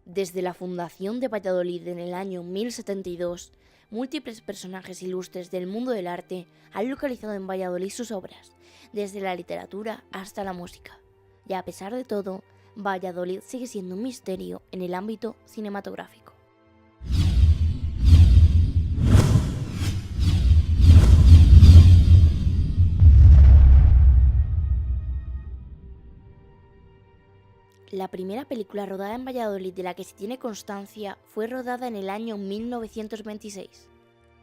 Desde la fundación de Valladolid en el año 1072, múltiples personajes ilustres del mundo del arte han localizado en Valladolid sus obras, desde la literatura hasta la música. Y a pesar de todo, Valladolid sigue siendo un misterio en el ámbito cinematográfico. La primera película rodada en Valladolid de la que se tiene constancia fue rodada en el año 1926,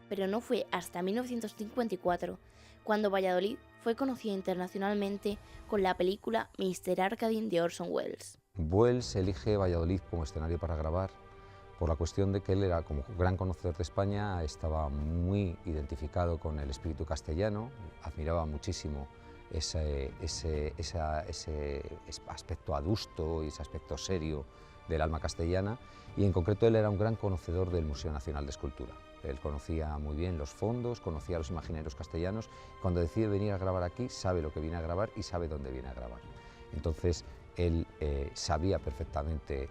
pero no fue hasta 1954 cuando Valladolid fue conocida internacionalmente con la película Mr. Arkadin de Orson Welles. Welles elige Valladolid como escenario para grabar por la cuestión de que él era, como gran conocedor de España, estaba muy identificado con el espíritu castellano, admiraba muchísimo ese aspecto adusto y ese aspecto serio del alma castellana, y en concreto él era un gran conocedor del Museo Nacional de Escultura. Él conocía muy bien los fondos, conocía a los imagineros castellanos. Cuando decide venir a grabar aquí, sabe lo que viene a grabar y sabe dónde viene a grabar. Entonces él sabía perfectamente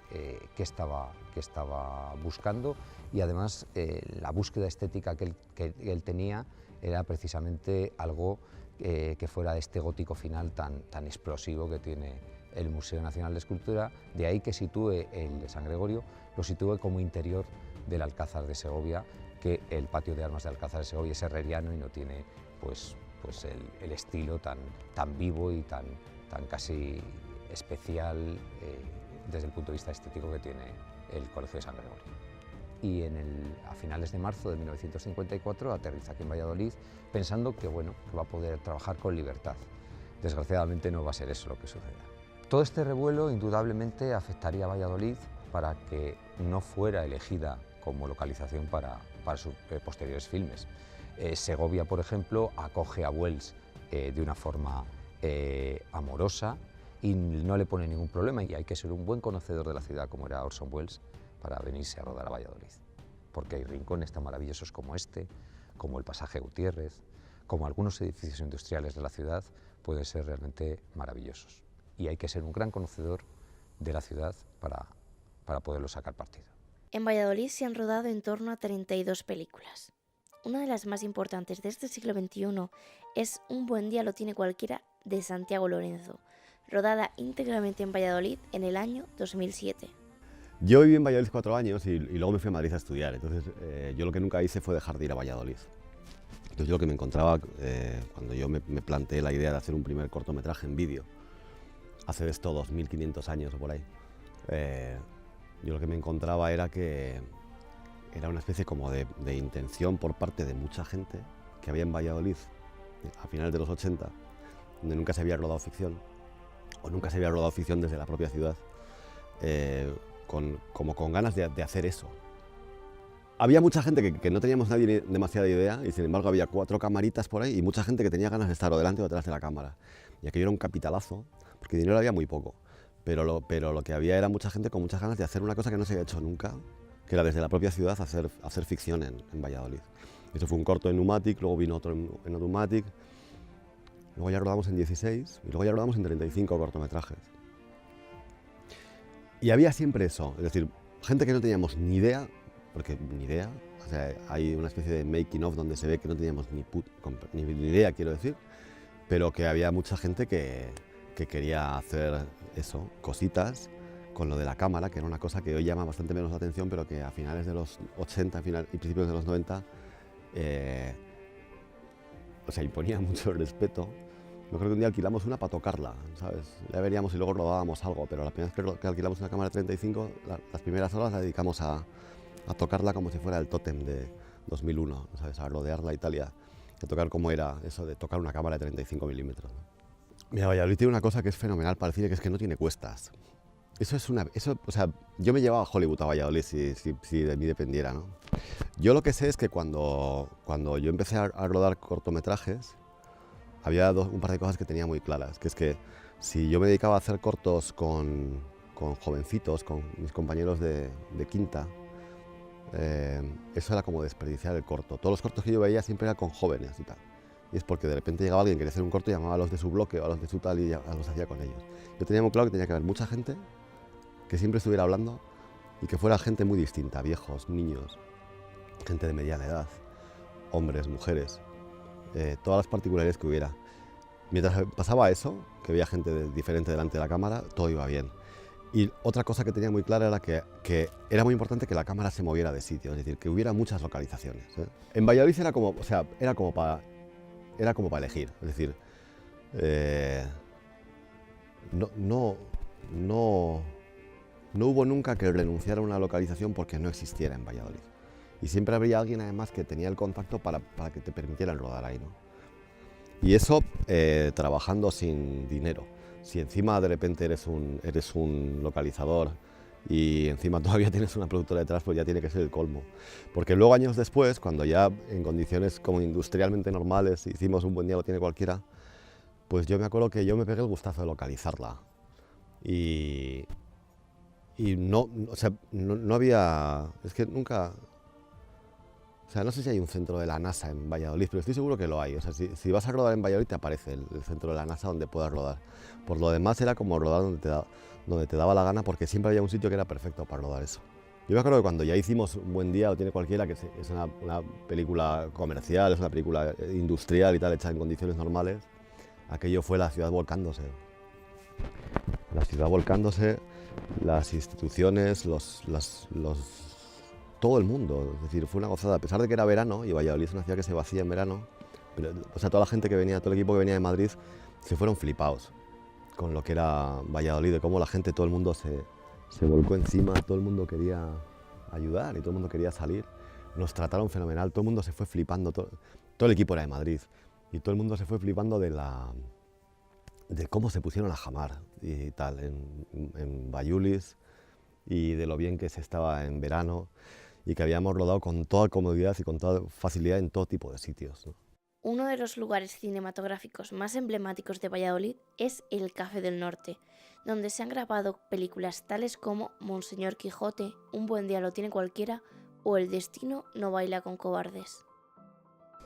qué estaba buscando, y además la búsqueda estética que él tenía era precisamente algo que fuera este gótico final tan explosivo que tiene el Museo Nacional de Escultura. De ahí que sitúe el de San Gregorio, lo sitúe como interior del Alcázar de Segovia, que el patio de armas del Alcázar de Segovia es herreriano y no tiene pues el estilo tan vivo y tan casi especial desde el punto de vista estético que tiene el Colegio de San Gregorio. Y a finales de marzo de 1954 aterriza aquí en Valladolid pensando que va a poder trabajar con libertad. Desgraciadamente no va a ser eso lo que suceda. Todo este revuelo indudablemente afectaría a Valladolid para que no fuera elegida como localización para sus posteriores filmes. Segovia, por ejemplo, acoge a Welles de una forma amorosa y no le pone ningún problema, y hay que ser un buen conocedor de la ciudad como era Orson Welles para venirse a rodar a Valladolid, porque hay rincones tan maravillosos como este, como el Pasaje Gutiérrez, como algunos edificios industriales de la ciudad pueden ser realmente maravillosos, y hay que ser un gran conocedor de la ciudad para poderlo sacar partido. En Valladolid se han rodado en torno a 32 películas. Una de las más importantes de este siglo XXI es Un buen día lo tiene cualquiera, de Santiago Lorenzo, rodada íntegramente en Valladolid en el año 2007. Yo viví en Valladolid 4 años y luego me fui a Madrid a estudiar. Entonces yo lo que nunca hice fue dejar de ir a Valladolid. Entonces yo lo que me encontraba cuando yo me planteé la idea de hacer un primer cortometraje en vídeo, hace de esto 2500 años o por ahí, yo lo que me encontraba era que era una especie como de intención por parte de mucha gente que había en Valladolid a finales de los 80, donde nunca se había rodado ficción, o nunca se había rodado ficción desde la propia ciudad, como con ganas de hacer eso. Había mucha gente que no teníamos nadie demasiada idea, y sin embargo había 4 camaritas por ahí y mucha gente que tenía ganas de estar o delante o detrás de la cámara. Y aquello era un capitalazo, porque dinero había muy poco, pero lo que había era mucha gente con muchas ganas de hacer una cosa que no se había hecho nunca, que era desde la propia ciudad hacer ficción en Valladolid. Eso fue un corto en Numatic, luego vino otro en Numatic, luego ya rodamos en 16 y luego ya rodamos en 35 cortometrajes. Y había siempre eso, es decir, gente que no teníamos ni idea, porque ni idea, o sea, hay una especie de making of donde se ve que no teníamos ni idea, quiero decir, pero que había mucha gente que quería hacer eso, cositas, con lo de la cámara, que era una cosa que hoy llama bastante menos la atención, pero que a finales de los 80 y principios de los 90 imponía mucho el respeto. Yo creo que un día alquilamos una para tocarla, ¿sabes? Ya veríamos y luego rodábamos algo, pero la primera vez que alquilamos una cámara de 35, las primeras horas las dedicamos a tocarla como si fuera el tótem de 2001, ¿sabes? A rodear la Italia, a tocar cómo era eso de tocar una cámara de 35 milímetros. Mira, Valladolid tiene una cosa que es fenomenal para el cine, que es que no tiene cuestas. O sea, yo me llevaba a Hollywood a Valladolid si de mí dependiera, ¿no? Yo lo que sé es que cuando yo empecé a rodar cortometrajes, había un par de cosas que tenía muy claras, que es que si yo me dedicaba a hacer cortos con jovencitos, con mis compañeros de quinta, eso era como desperdiciar el corto. Todos los cortos que yo veía siempre eran con jóvenes y tal. Y es porque de repente llegaba alguien que quería hacer un corto y llamaba a los de su bloque o a los de su tal y los hacía con ellos. Yo tenía muy claro que tenía que haber mucha gente que siempre estuviera hablando y que fuera gente muy distinta, viejos, niños, gente de mediana edad, hombres, mujeres, todas las particularidades que hubiera. Mientras pasaba eso, que había gente diferente delante de la cámara, todo iba bien. Y otra cosa que tenía muy clara era que era muy importante que la cámara se moviera de sitio, es decir, que hubiera muchas localizaciones. En Valladolid era como, o sea, era como para elegir, es decir, no hubo nunca que renunciar a una localización porque no existiera en Valladolid. Y siempre habría alguien además que tenía el contacto para que te permitieran rodar ahí, ¿no? Y eso trabajando sin dinero. Si encima de repente eres un localizador y encima todavía tienes una productora detrás, pues ya tiene que ser el colmo. Porque luego años después, cuando ya en condiciones como industrialmente normales hicimos Un buen día lo tiene cualquiera, pues yo me acuerdo que yo me pegué el gustazo de localizarla. Y no, o sea, no había, es que nunca, o sea, no sé si hay un centro de la NASA en Valladolid, pero estoy seguro que lo hay. O sea, si vas a rodar en Valladolid te aparece el centro de la NASA donde puedas rodar. Por lo demás era como rodar donde te daba la gana, porque siempre había un sitio que era perfecto para rodar eso. Yo me acuerdo que cuando ya hicimos Un buen día lo tiene cualquiera, que es una película comercial, es una película industrial y tal, hecha en condiciones normales, aquello fue la ciudad volcándose. La ciudad volcándose, las instituciones, todo el mundo, es decir, fue una gozada, a pesar de que era verano, y Valladolid es una ciudad que se vacía en verano, pero, o sea, toda la gente que venía, todo el equipo que venía de Madrid, se fueron flipados con lo que era Valladolid, de cómo la gente, todo el mundo se volcó encima, todo el mundo quería ayudar y todo el mundo quería salir, nos trataron fenomenal, todo el mundo se fue flipando, todo el equipo era de Madrid, y todo el mundo se fue flipando de cómo se pusieron a jamar y tal, en Valladolid, y de lo bien que se estaba en verano, y que habíamos rodado con toda comodidad y con toda facilidad en todo tipo de sitios, ¿no? Uno de los lugares cinematográficos más emblemáticos de Valladolid es el Café del Norte, donde se han grabado películas tales como Monseñor Quijote, Un buen día lo tiene cualquiera o El destino no baila con cobardes.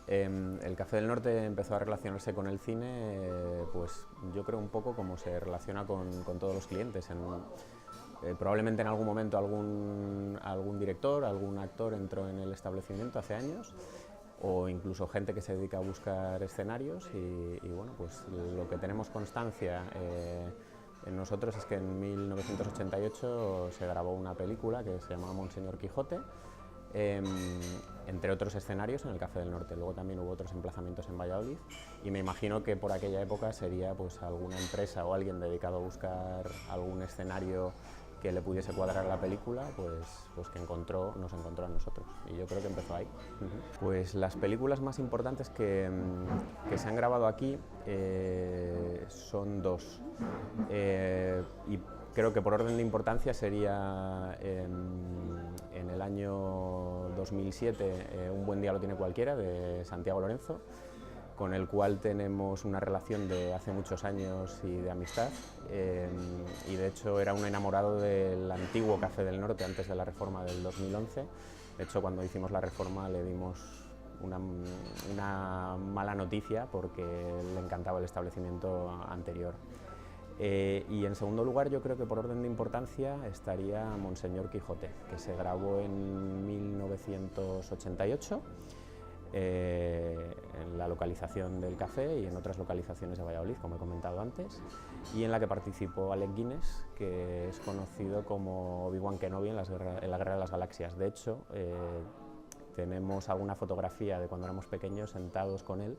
El Café del Norte empezó a relacionarse con el cine, pues yo creo un poco como se relaciona con todos los clientes. Probablemente en algún momento algún director, algún actor entró en el establecimiento hace años, o incluso gente que se dedica a buscar escenarios y bueno, pues lo que tenemos constancia en nosotros es que en 1988 se grabó una película que se llamaba Monseñor Quijote, entre otros escenarios en el Café del Norte. Luego también hubo otros emplazamientos en Valladolid y me imagino que por aquella época sería pues alguna empresa o alguien dedicado a buscar algún escenario que le pudiese cuadrar a la película, pues que nos encontró a nosotros, y yo creo que empezó ahí. Pues las películas más importantes que se han grabado aquí son dos, y creo que por orden de importancia sería en el año 2007 Un buen día lo tiene cualquiera, de Santiago Lorenzo, con el cual tenemos una relación de hace muchos años y de amistad, y de hecho era un enamorado del antiguo Café del Norte antes de la reforma del 2011. De hecho, cuando hicimos la reforma le dimos una mala noticia porque le encantaba el establecimiento anterior. Y en segundo lugar, yo creo que por orden de importancia estaría Monseñor Quijote, que se grabó en 1988, en la localización del café y en otras localizaciones de Valladolid, como he comentado antes, y en la que participó Alec Guinness, que es conocido como Obi-Wan Kenobi en la Guerra de las Galaxias. De hecho, tenemos alguna fotografía de cuando éramos pequeños sentados con él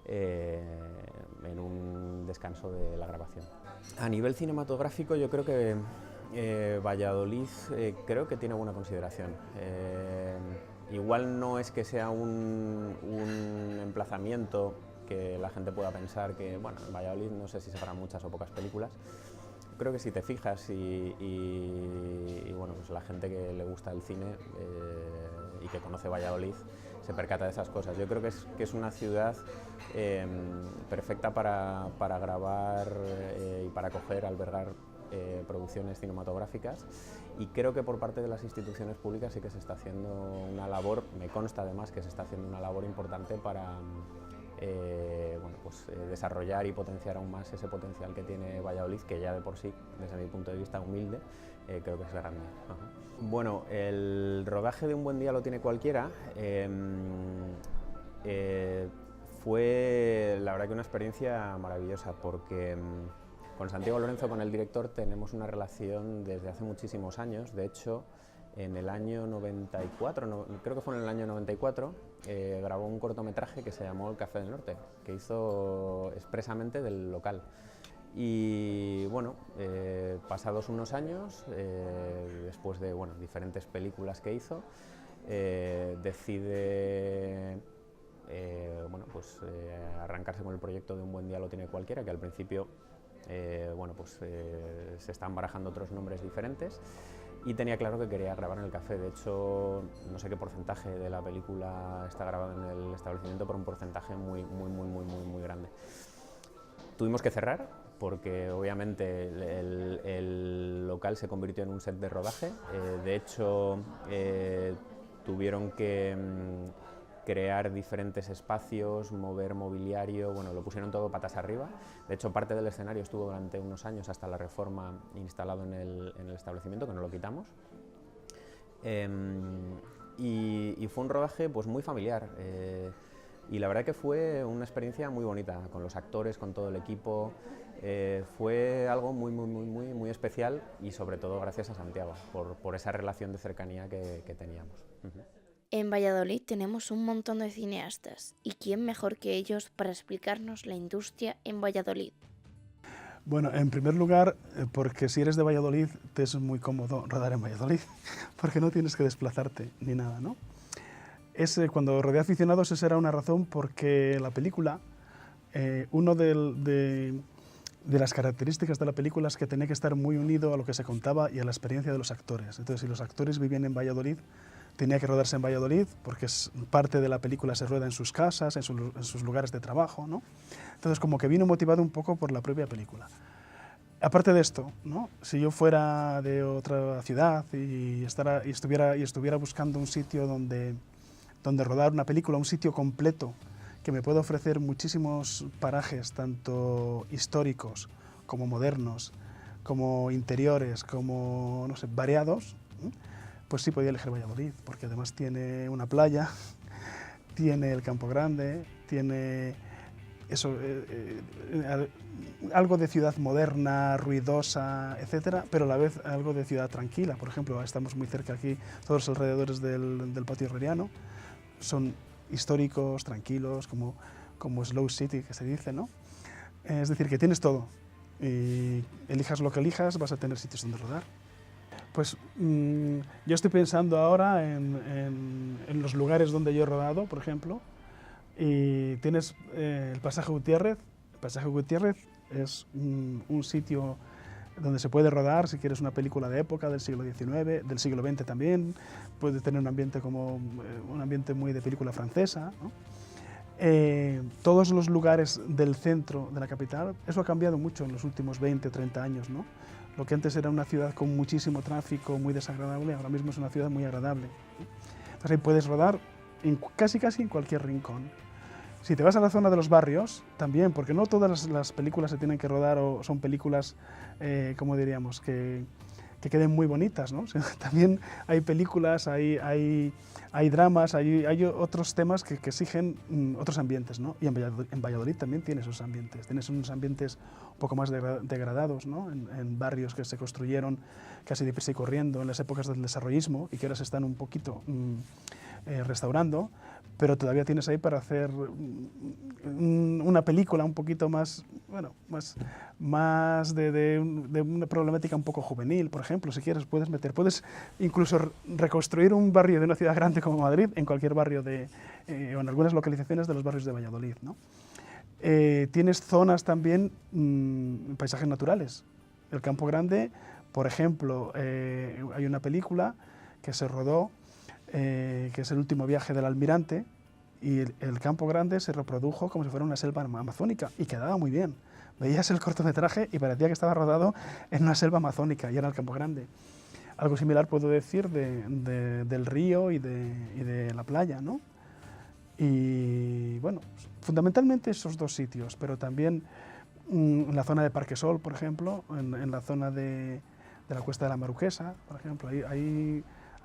en un descanso de la grabación. A nivel cinematográfico, yo creo que Valladolid creo que tiene buena consideración. Igual no es que sea un emplazamiento que la gente pueda pensar que, bueno, en Valladolid no sé si se harán muchas o pocas películas. Creo que si te fijas y bueno, pues la gente que le gusta el cine y que conoce Valladolid se percata de esas cosas. Yo creo que es una ciudad perfecta para grabar y para albergar producciones cinematográficas, y creo que por parte de las instituciones públicas sí que se está haciendo una labor, me consta además que se está haciendo una labor importante bueno, pues, desarrollar y potenciar aún más ese potencial que tiene Valladolid, que ya de por sí, desde mi punto de vista humilde, creo que es grande. Ajá. Bueno, el rodaje de Un buen día lo tiene cualquiera. Fue la verdad que una experiencia maravillosa, porque con Santiago Lorenzo, con el director, tenemos una relación desde hace muchísimos años. De hecho, en el año 94, creo que fue en el año 94, grabó un cortometraje que se llamó El Café del Norte, que hizo expresamente del local. Y bueno, pasados unos años, después de diferentes películas que hizo, decide arrancarse con el proyecto de Un buen día lo tiene cualquiera, que al principio se están barajando otros nombres diferentes, y tenía claro que quería grabar en el café. De hecho, no sé qué porcentaje de la película está grabado en el establecimiento, pero un porcentaje muy grande. Tuvimos que cerrar porque obviamente el local se convirtió en un set de rodaje. De hecho, tuvieron que crear diferentes espacios, mover mobiliario, bueno, lo pusieron todo patas arriba. De hecho, parte del escenario estuvo durante unos años hasta la reforma instalado en el establecimiento, que no lo quitamos. Y fue un rodaje pues muy familiar, y la verdad que fue una experiencia muy bonita, con los actores, con todo el equipo. Fue algo muy especial, y sobre todo gracias a Santiago por esa relación de cercanía que teníamos. En Valladolid tenemos un montón de cineastas, y quién mejor que ellos para explicarnos la industria en Valladolid. Bueno, en primer lugar, porque si eres de Valladolid te es muy cómodo rodar en Valladolid, porque no tienes que desplazarte ni nada, ¿no? Cuando rodé Aficionados, esa era una razón, porque la película, uno de las características de la película es que tenía que estar muy unido a lo que se contaba y a la experiencia de los actores. Entonces, si los actores vivían en Valladolid, tenía que rodarse en Valladolid, porque parte de la película se rueda en sus casas, en sus lugares de trabajo, ¿no? Entonces, como que vino motivado un poco por la propia película. Aparte de esto, ¿no? Si yo fuera de otra ciudad y estuviera buscando un sitio donde rodar una película, un sitio completo que me pueda ofrecer muchísimos parajes, tanto históricos como modernos, como interiores, como, no sé, variados, pues sí podía elegir Valladolid, porque además tiene una playa, tiene el Campo Grande, tiene eso, algo de ciudad moderna, ruidosa, etcétera, pero a la vez algo de ciudad tranquila. Por ejemplo, estamos muy cerca aquí, todos los alrededores del Patio Herreriano son históricos, tranquilos, como Slow City, que se dice, ¿no? Es decir, que tienes todo, y elijas lo que elijas, vas a tener sitios donde rodar. Pues yo estoy pensando ahora en los lugares donde yo he rodado, por ejemplo, y tienes el Pasaje Gutiérrez. El Pasaje Gutiérrez es un sitio donde se puede rodar si quieres una película de época del siglo XIX, del siglo XX también. Puede tener un ambiente un ambiente muy de película francesa, ¿no? Todos los lugares del centro de la capital, eso ha cambiado mucho en los últimos 20, 30 años, ¿no? Lo que antes era una ciudad con muchísimo tráfico, muy desagradable, ahora mismo es una ciudad muy agradable. Entonces ahí puedes rodar casi en cualquier rincón. Si te vas a la zona de los barrios, también, porque no todas las películas se tienen que rodar o son películas, como diríamos, que queden muy bonitas, ¿no? También hay películas, hay dramas, hay otros temas que exigen otros ambientes, ¿no? Y en Valladolid también tiene esos ambientes, tienes unos ambientes un poco más degradados, ¿no? En barrios que se construyeron casi deprisa y corriendo en las épocas del desarrollismo y que ahora se están un poquito restaurando, pero todavía tienes ahí para hacer una película un poquito más, bueno, más de una problemática un poco juvenil, por ejemplo. Si quieres puedes incluso reconstruir un barrio de una ciudad grande como Madrid en cualquier barrio o en algunas localizaciones de los barrios de Valladolid, ¿no? Tienes zonas también, paisajes naturales. El Campo Grande, por ejemplo, hay una película que se rodó, que es El último viaje del almirante, y el Campo Grande se reprodujo como si fuera una selva amazónica y quedaba muy bien. Veías el cortometraje y parecía que estaba rodado en una selva amazónica y era el Campo Grande. Algo similar puedo decir del río y de la playa, ¿no? Y bueno, fundamentalmente esos dos sitios, pero también en la zona de Parquesol, por ejemplo, en la zona de la Cuesta de la Maruquesa, por ejemplo, ahí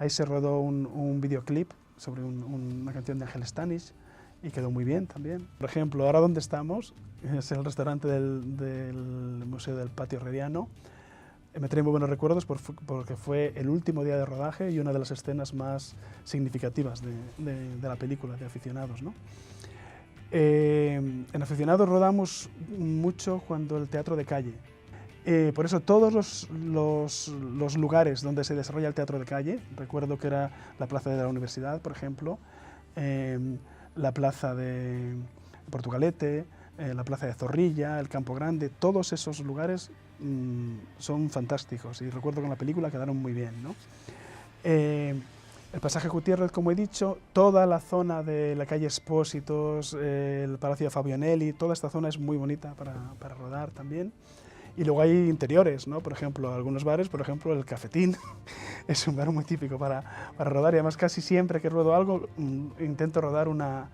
se rodó un videoclip sobre una canción de Ángel Stanich y quedó muy bien también. Por ejemplo, ahora donde estamos es el restaurante del Museo del Patio Herreriano. Me trae muy buenos recuerdos porque fue el último día de rodaje y una de las escenas más significativas de la película, de Aficionados, ¿no? En Aficionados rodamos mucho cuando el teatro de calle. Por eso todos los lugares donde se desarrolla el teatro de calle, recuerdo que era la plaza de la universidad, por ejemplo, la plaza de Portugalete, la plaza de Zorrilla, el Campo Grande, todos esos lugares son fantásticos y recuerdo que en la película quedaron muy bien, ¿no? El pasaje Gutiérrez, como he dicho, toda la zona de la calle Expósitos, el Palacio de Fabionelli, toda esta zona es muy bonita para rodar también. Y luego hay interiores, ¿no? Por ejemplo, algunos bares, por ejemplo, el Cafetín es un bar muy típico para rodar y además casi siempre que ruedo algo intento rodar una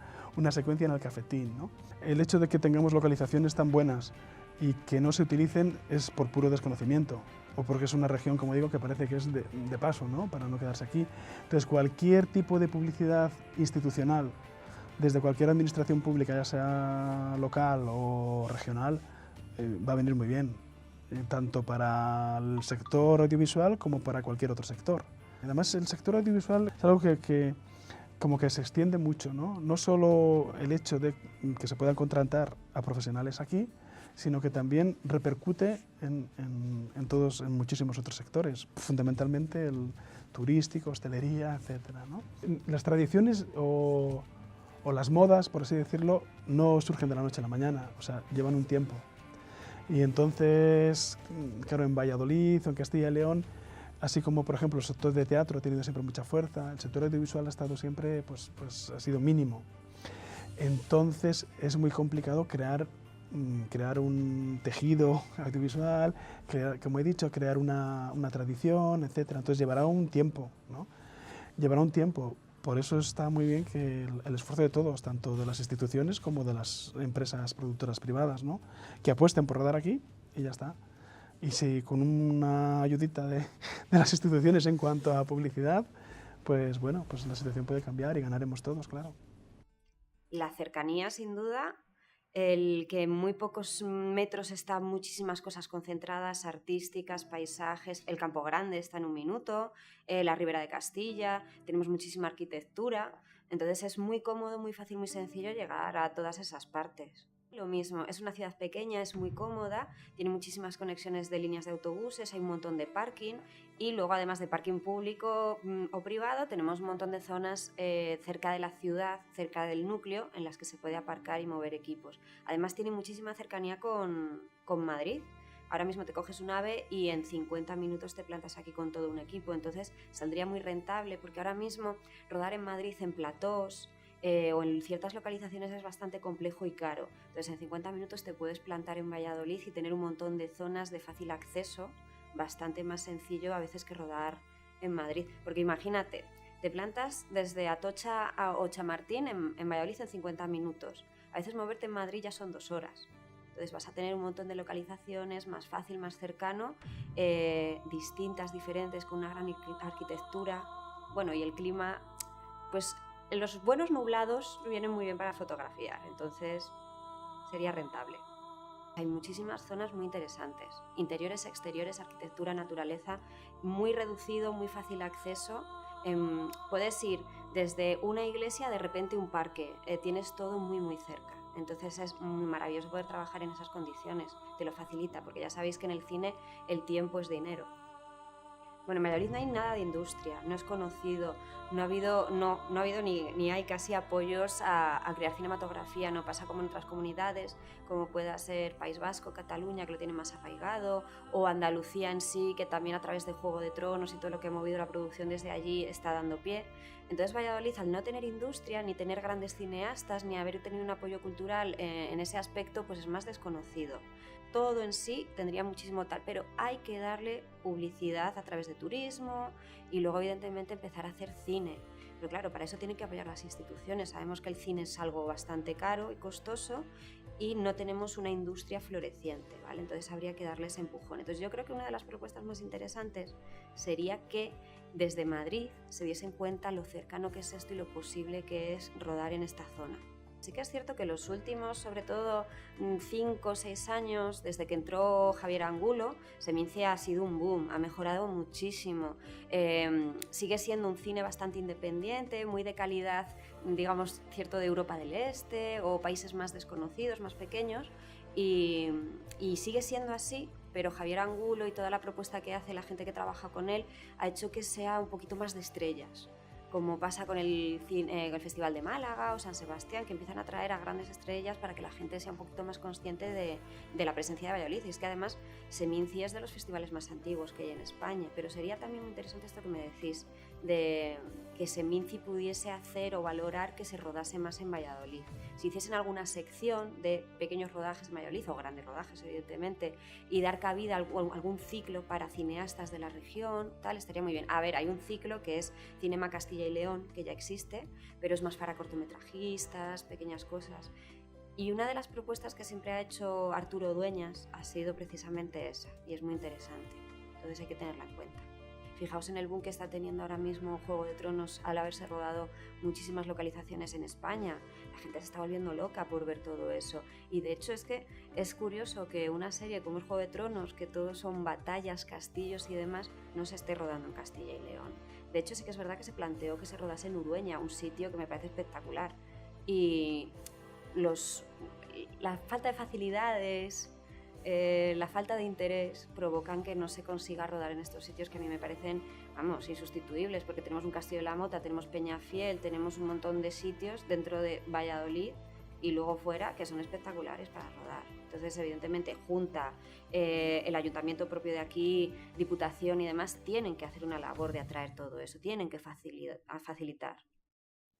secuencia en el Cafetín, ¿no? El hecho de que tengamos localizaciones tan buenas y que no se utilicen es por puro desconocimiento o porque es una región, como digo, que parece que es de paso, ¿no? Para no quedarse aquí. Entonces, cualquier tipo de publicidad institucional, desde cualquier administración pública, ya sea local o regional, va a venir muy bien, tanto para el sector audiovisual como para cualquier otro sector. Además, el sector audiovisual es algo que como que se extiende mucho, ¿no? No solo el hecho de que se puedan contratar a profesionales aquí, sino que también repercute en muchísimos otros sectores, fundamentalmente el turístico, hostelería, etcétera, ¿no? Las tradiciones o las modas, por así decirlo, no surgen de la noche a la mañana, o sea, llevan un tiempo. Y entonces, claro, en Valladolid o en Castilla y León, así como, por ejemplo, el sector de teatro ha tenido siempre mucha fuerza, el sector audiovisual ha estado siempre, pues ha sido mínimo. Entonces, es muy complicado crear un tejido audiovisual, como he dicho, crear una tradición, etc. Entonces, llevará un tiempo, ¿no? Llevará un tiempo. Por eso está muy bien que el esfuerzo de todos, tanto de las instituciones como de las empresas productoras privadas, ¿no? Que apuesten por rodar aquí y ya está. Y si con una ayudita de las instituciones en cuanto a publicidad, pues bueno, pues la situación puede cambiar y ganaremos todos, claro. La cercanía, sin duda, el que en muy pocos metros están muchísimas cosas concentradas, artísticas, paisajes, el Campo Grande está en un minuto, la Ribera de Castilla, tenemos muchísima arquitectura, entonces es muy cómodo, muy fácil, muy sencillo llegar a todas esas partes. Lo mismo, es una ciudad pequeña, es muy cómoda, tiene muchísimas conexiones de líneas de autobuses, hay un montón de parking y luego además de parking público o privado tenemos un montón de zonas cerca de la ciudad, cerca del núcleo, en las que se puede aparcar y mover equipos. Además tiene muchísima cercanía con Madrid. Ahora mismo te coges un AVE y en 50 minutos te plantas aquí con todo un equipo, entonces saldría muy rentable porque ahora mismo rodar en Madrid en platós o en ciertas localizaciones es bastante complejo y caro. Entonces en 50 minutos te puedes plantar en Valladolid y tener un montón de zonas de fácil acceso, bastante más sencillo a veces que rodar en Madrid. Porque imagínate, te plantas desde Atocha o Chamartín en Valladolid en 50 minutos. A veces moverte en Madrid ya son 2 horas. Entonces vas a tener un montón de localizaciones, más fácil, más cercano, distintas, diferentes, con una gran arquitectura. Bueno, y el clima, pues los buenos nublados vienen muy bien para fotografiar, entonces sería rentable. Hay muchísimas zonas muy interesantes, interiores, exteriores, arquitectura, naturaleza, muy reducido, muy fácil acceso. Puedes ir desde una iglesia, de repente un parque, tienes todo muy muy cerca. Entonces es muy maravilloso poder trabajar en esas condiciones, te lo facilita, porque ya sabéis que en el cine el tiempo es dinero. Bueno, en Valladolid no hay nada de industria, no es conocido, no ha habido ni hay casi apoyos a crear cinematografía, no pasa como en otras comunidades, como pueda ser País Vasco, Cataluña, que lo tiene más arraigado, o Andalucía en sí, que también a través de Juego de Tronos y todo lo que ha movido la producción desde allí está dando pie. Entonces Valladolid, al no tener industria, ni tener grandes cineastas, ni haber tenido un apoyo cultural en ese aspecto, pues es más desconocido. Todo en sí tendría muchísimo tal, pero hay que darle publicidad a través de turismo y luego evidentemente empezar a hacer cine. pero claro, para eso tienen que apoyar las instituciones. Sabemos que el cine es algo bastante caro y costoso y no tenemos una industria floreciente, ¿vale? Entonces habría que darle ese empujón. Entonces yo creo que una de las propuestas más interesantes sería que desde Madrid se diese en cuenta lo cercano que es esto y lo posible que es rodar en esta zona. Sí que es cierto que los últimos, sobre todo 5 o 6 años, desde que entró Javier Angulo, Seminci ha sido un boom, ha mejorado muchísimo. Sigue siendo un cine bastante independiente, muy de calidad, digamos, cierto de Europa del Este o países más desconocidos, más pequeños, y sigue siendo así, pero Javier Angulo y toda la propuesta que hace la gente que trabaja con él ha hecho que sea un poquito más de estrellas, como pasa con el Festival de Málaga o San Sebastián, que empiezan a traer a grandes estrellas para que la gente sea un poquito más consciente de la presencia de Valladolid. Y es que además Seminci es de los festivales más antiguos que hay en España, pero sería también muy interesante esto que me decís, de que Seminci pudiese hacer o valorar que se rodase más en Valladolid. Si hiciesen alguna sección de pequeños rodajes en Valladolid, o grandes rodajes evidentemente, y dar cabida a algún ciclo para cineastas de la región, tal, estaría muy bien. A ver, hay un ciclo que es Cinema Castilla y León, que ya existe, pero es más para cortometrajistas, pequeñas cosas. Y una de las propuestas que siempre ha hecho Arturo Dueñas ha sido precisamente esa, y es muy interesante. Entonces hay que tenerla en cuenta. Fijaos en el boom que está teniendo ahora mismo Juego de Tronos al haberse rodado muchísimas localizaciones en España. La gente se está volviendo loca por ver todo eso. Y de hecho es que es curioso que una serie como es Juego de Tronos, que todos son batallas, castillos y demás, no se esté rodando en Castilla y León. De hecho sí que es verdad que se planteó que se rodase en Urueña, un sitio que me parece espectacular. Y la falta de facilidades, la falta de interés provocan que no se consiga rodar en estos sitios que a mí me parecen, vamos, insustituibles, porque tenemos un Castillo de la Mota, tenemos Peñafiel, tenemos un montón de sitios dentro de Valladolid y luego fuera que son espectaculares para rodar. Entonces, evidentemente, Junta, el ayuntamiento propio de aquí, Diputación y demás, tienen que hacer una labor de atraer todo eso, tienen que facilitar.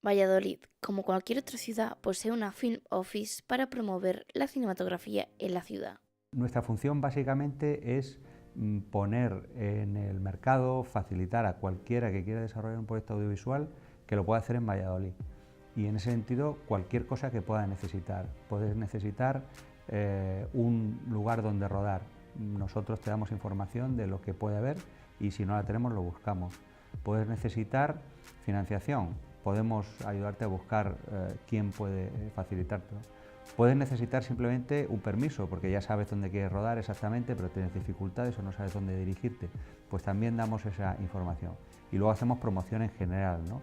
Valladolid, como cualquier otra ciudad, posee una Film Office para promover la cinematografía en la ciudad. Nuestra función básicamente es poner en el mercado, facilitar a cualquiera que quiera desarrollar un proyecto audiovisual que lo pueda hacer en Valladolid. Y en ese sentido, cualquier cosa que pueda necesitar. Puedes necesitar un lugar donde rodar. Nosotros te damos información de lo que puede haber y si no la tenemos lo buscamos. Puedes necesitar financiación. Podemos ayudarte a buscar quién puede facilitártelo. Puedes necesitar simplemente un permiso, porque ya sabes dónde quieres rodar exactamente, pero tienes dificultades o no sabes dónde dirigirte. Pues también damos esa información. Y luego hacemos promoción en general, ¿no?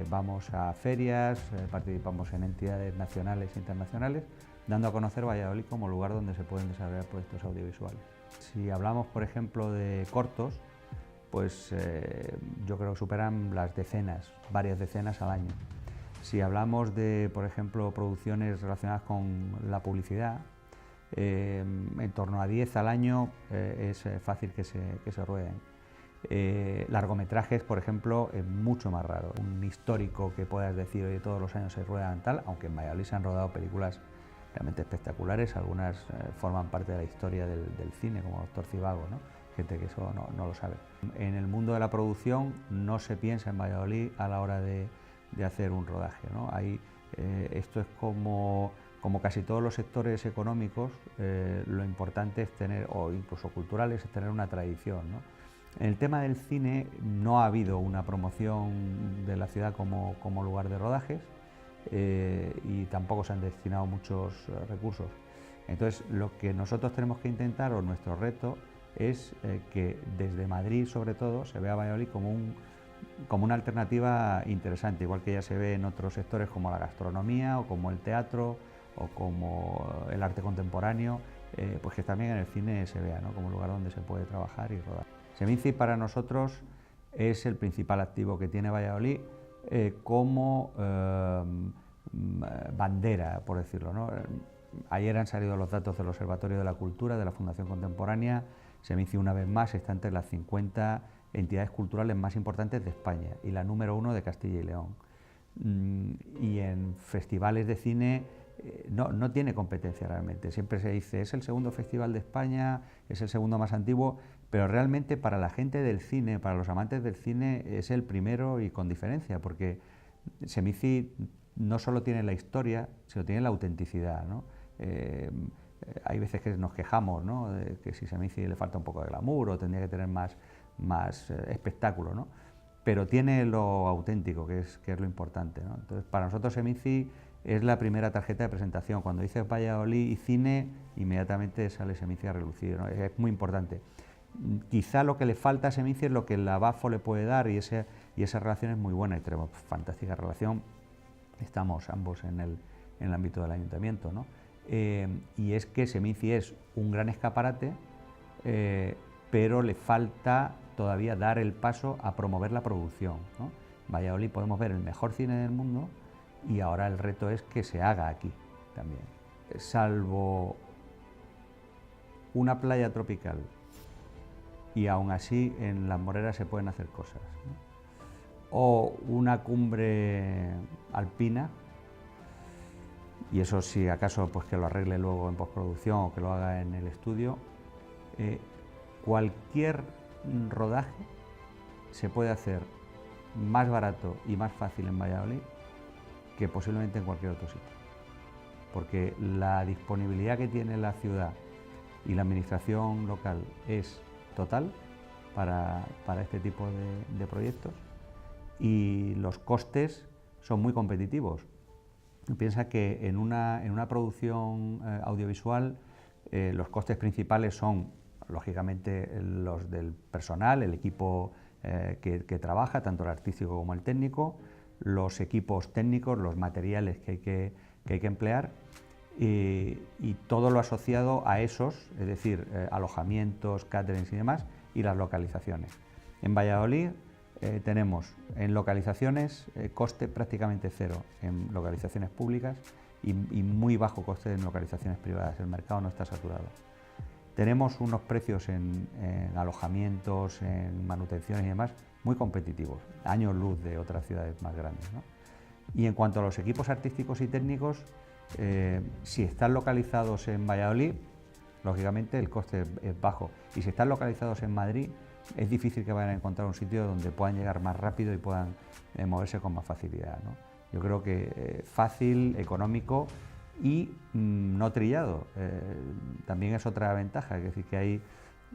Vamos a ferias, participamos en entidades nacionales e internacionales, dando a conocer Valladolid como lugar donde se pueden desarrollar proyectos audiovisuales. Si hablamos, por ejemplo, de cortos, pues yo creo que superan las decenas, varias decenas al año. Si hablamos de, por ejemplo, producciones relacionadas con la publicidad, en torno a 10 al año es fácil que se rueden. Largometrajes, por ejemplo, es mucho más raro. Un histórico que puedas decir, oye, todos los años se ruedan tal, aunque en Valladolid se han rodado películas realmente espectaculares, algunas forman parte de la historia del cine, como Doctor Zivago, ¿no? Gente que eso no lo sabe. En el mundo de la producción no se piensa en Valladolid a la hora de hacer un rodaje, ¿no? Esto es como casi todos los sectores económicos, lo importante es tener, o incluso culturales, es tener una tradición, ¿no? En el tema del cine no ha habido una promoción de la ciudad como lugar de rodajes y tampoco se han destinado muchos recursos. Entonces, lo que nosotros tenemos que intentar, o nuestro reto, es que desde Madrid, sobre todo, se vea Valladolid como una alternativa interesante, igual que ya se ve en otros sectores como la gastronomía, o como el teatro, o como el arte contemporáneo, pues que también en el cine se vea, ¿no? Como un lugar donde se puede trabajar y rodar. Seminci para nosotros es el principal activo que tiene Valladolid como bandera, por decirlo, ¿no? Ayer han salido los datos del Observatorio de la Cultura de la Fundación Contemporánea. Seminci, una vez más, está entre las 50 entidades culturales más importantes de España y la número 1 de Castilla y León. Y en festivales de cine no tiene competencia realmente. Siempre se dice, es el segundo festival de España, es el segundo más antiguo, pero realmente para la gente del cine, para los amantes del cine, es el primero y con diferencia, porque Semici no solo tiene la historia, sino tiene la autenticidad, ¿no? Hay veces que nos quejamos, ¿no?, de que si Semici le falta un poco de glamour o tendría que tener más espectáculo, ¿no? Pero tiene lo auténtico, que es lo importante, ¿no? Entonces, para nosotros Semici es la primera tarjeta de presentación. Cuando dices Valladolid y cine, inmediatamente sale Semici a relucir, ¿no? Es muy importante. Quizá lo que le falta a Semici es lo que la BAFO le puede dar, y esa relación es muy buena, y tenemos fantástica relación. Estamos ambos en el ámbito del ayuntamiento, ¿no? Y es que Semici es un gran escaparate, pero le falta todavía dar el paso a promover la producción, ¿no? En Valladolid podemos ver el mejor cine del mundo, y ahora el reto es que se haga aquí también. Salvo una playa tropical, y aún así en Las Moreras se pueden hacer cosas, ¿no? O una cumbre alpina, y eso si acaso pues que lo arregle luego en postproducción o que lo haga en el estudio. Cualquier rodaje se puede hacer más barato y más fácil en Valladolid que posiblemente en cualquier otro sitio, porque la disponibilidad que tiene la ciudad y la administración local es total para este tipo de proyectos, y los costes son muy competitivos. Piensa que en una producción audiovisual los costes principales son, lógicamente, los del personal, el equipo que trabaja, tanto el artístico como el técnico, los equipos técnicos, los materiales que hay que emplear, y todo lo asociado a esos, es decir, alojamientos, caterings y demás, y las localizaciones. En Valladolid tenemos en localizaciones coste prácticamente cero en localizaciones públicas, y muy bajo coste en localizaciones privadas. El mercado no está saturado. Tenemos unos precios en alojamientos, en manutenciones y demás muy competitivos, años luz de otras ciudades más grandes, ¿no? Y en cuanto a los equipos artísticos y técnicos, si están localizados en Valladolid, lógicamente el coste es bajo, y si están localizados en Madrid, es difícil que vayan a encontrar un sitio donde puedan llegar más rápido y puedan moverse con más facilidad, ¿no? Yo creo que fácil, económico y no trillado, también es otra ventaja. Es decir, que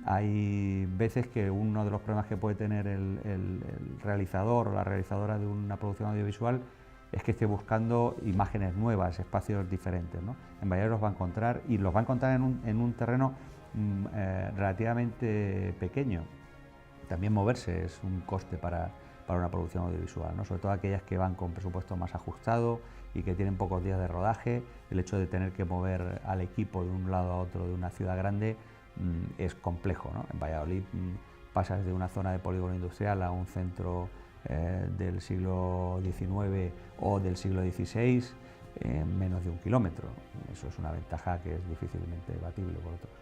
hay veces que uno de los problemas que puede tener el realizador o la realizadora de una producción audiovisual es que esté buscando imágenes nuevas, espacios diferentes, ¿no? En Valladolid los va a encontrar, y los va a encontrar en un terreno relativamente pequeño. También moverse es un coste para una producción audiovisual, ¿no? Sobre todo aquellas que van con presupuesto más ajustado y que tienen pocos días de rodaje. El hecho de tener que mover al equipo de un lado a otro de una ciudad grande es complejo, ¿no? En Valladolid pasas de una zona de polígono industrial a un centro del siglo XIX o del siglo XVI en menos de 1 kilómetro. Eso es una ventaja que es difícilmente batible por otros.